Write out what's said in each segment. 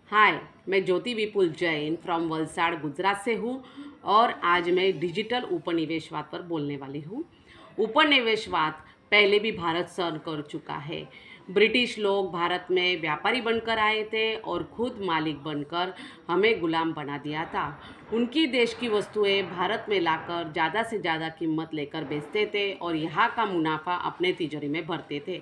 हाय, मैं ज्योति विपुल जैन फ्रॉम वलसाड़ गुजरात से हूँ और आज मैं डिजिटल उपनिवेशवाद पर बोलने वाली हूँ। उपनिवेशवाद पहले भी भारत सहन कर चुका है। ब्रिटिश लोग भारत में व्यापारी बनकर आए थे और खुद मालिक बनकर हमें गुलाम बना दिया था। उनकी देश की वस्तुएं भारत में लाकर ज़्यादा से ज़्यादा कीमत लेकर बेचते थे और यहाँ का मुनाफा अपने तिजोरी में भरते थे।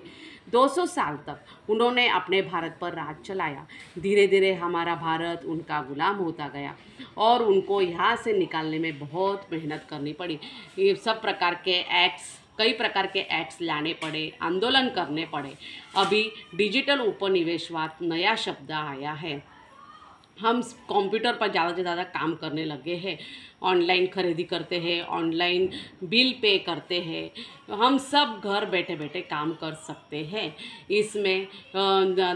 200 साल तक उन्होंने अपने भारत पर राज चलाया। धीरे धीरे हमारा भारत उनका गुलाम होता गया और उनको यहाँ से निकालने में बहुत मेहनत करनी पड़ी। ये सब प्रकार के एक्ट्स, कई प्रकार के एक्ट्स लाने पड़े, आंदोलन करने पड़े। अभी डिजिटल उपनिवेशवाद नया शब्द आया है। हम कंप्यूटर पर ज़्यादा से ज़्यादा काम करने लगे हैं, ऑनलाइन खरीदी करते हैं, ऑनलाइन बिल पे करते हैं। हम सब घर बैठे बैठे काम कर सकते हैं। इसमें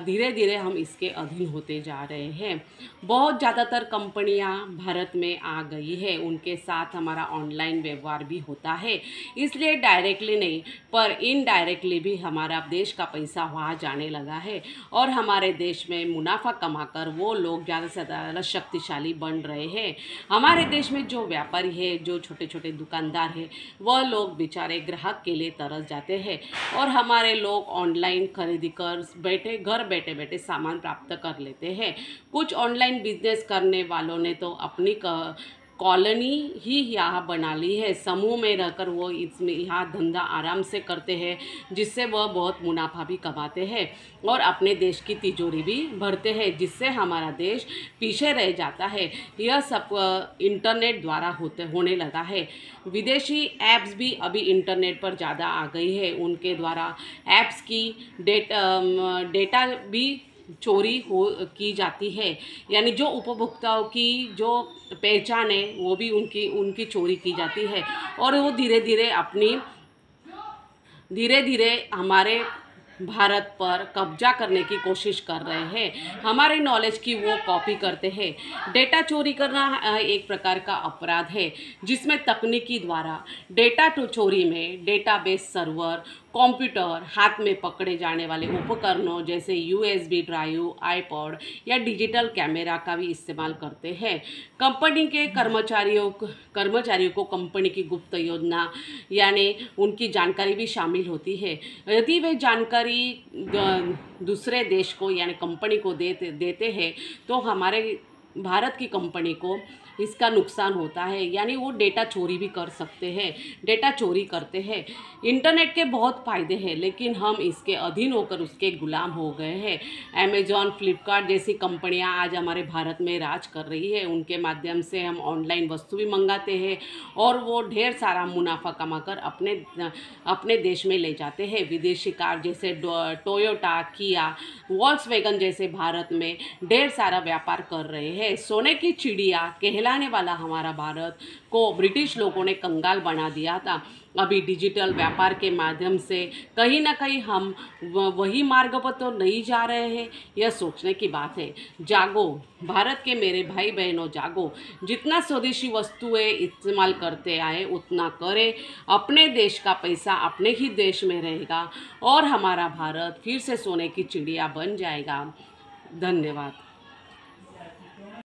धीरे धीरे हम इसके अधीन होते जा रहे हैं। बहुत ज़्यादातर कंपनियां भारत में आ गई है, उनके साथ हमारा ऑनलाइन व्यवहार भी होता है। इसलिए डायरेक्टली नहीं पर इनडायरेक्टली भी हमारा देश का पैसा वहाँ जाने लगा है और हमारे देश में मुनाफा कमाकर वो लोग ज़्यादा से ज़्यादा शक्तिशाली बन रहे हैं। हमारे देश में जो व्यापारी है, जो छोटे छोटे दुकानदार हैं, वह लोग बेचारे ग्राहक के लिए तरस जाते हैं और हमारे लोग ऑनलाइन खरीदी कर घर बैठे बैठे सामान प्राप्त कर लेते हैं। कुछ ऑनलाइन बिजनेस करने वालों ने तो अपनी कॉलोनी ही यहाँ बना ली है। समूह में रहकर वो इसमें यहाँ धंधा आराम से करते हैं, जिससे वह बहुत मुनाफा भी कमाते हैं और अपने देश की तिजोरी भी भरते हैं, जिससे हमारा देश पीछे रह जाता है। यह सब इंटरनेट द्वारा होने लगा है। विदेशी ऐप्स भी अभी इंटरनेट पर ज़्यादा आ गई है। उनके द्वारा ऐप्स की डेटा भी चोरी की जाती है, यानी जो उपभोक्ताओं की जो पहचान है वो भी उनकी चोरी की जाती है और वो धीरे धीरे हमारे भारत पर कब्जा करने की कोशिश कर रहे हैं। हमारे नॉलेज की वो कॉपी करते हैं। डेटा चोरी करना एक प्रकार का अपराध है, जिसमें तकनीकी द्वारा डेटा चोरी में डेटाबेस सर्वर, कंप्यूटर, हाथ में पकड़े जाने वाले उपकरणों जैसे यूएसबी ड्राइव, आईपॉड या डिजिटल कैमरा का भी इस्तेमाल करते हैं। कंपनी के कर्मचारियों को कंपनी की गुप्त योजना यानी उनकी जानकारी भी शामिल होती है। यदि वे जानकारी दूसरे देश को यानी कंपनी को देते हैं तो हमारे भारत की कंपनी को इसका नुकसान होता है, यानी वो डेटा चोरी भी कर सकते हैं, डेटा चोरी करते हैं। इंटरनेट के बहुत फ़ायदे हैं, लेकिन हम इसके अधीन होकर उसके गुलाम हो गए हैं। अमेज़ॉन, फ्लिपकार्ट जैसी कंपनियां आज हमारे भारत में राज कर रही है। उनके माध्यम से हम ऑनलाइन वस्तु भी मंगाते हैं और वो ढेर सारा मुनाफा कमाकर अपने देश में ले जाते हैं। विदेशी कार जैसे टोयोटा, किया, वॉल्क्सवैगन जैसे भारत में ढेर सारा व्यापार कर रहे हैं। सोने की चिड़िया कहलाने वाला हमारा भारत को ब्रिटिश लोगों ने कंगाल बना दिया था। अभी डिजिटल व्यापार के माध्यम से कहीं ना कहीं हम वही मार्ग पर तो नहीं जा रहे हैं, यह सोचने की बात है। जागो भारत के मेरे भाई बहनों, जागो। जितना स्वदेशी वस्तुएं इस्तेमाल करते आए उतना करें। अपने देश का पैसा अपने ही देश में रहेगा और हमारा भारत फिर से सोने की चिड़िया बन जाएगा। धन्यवाद।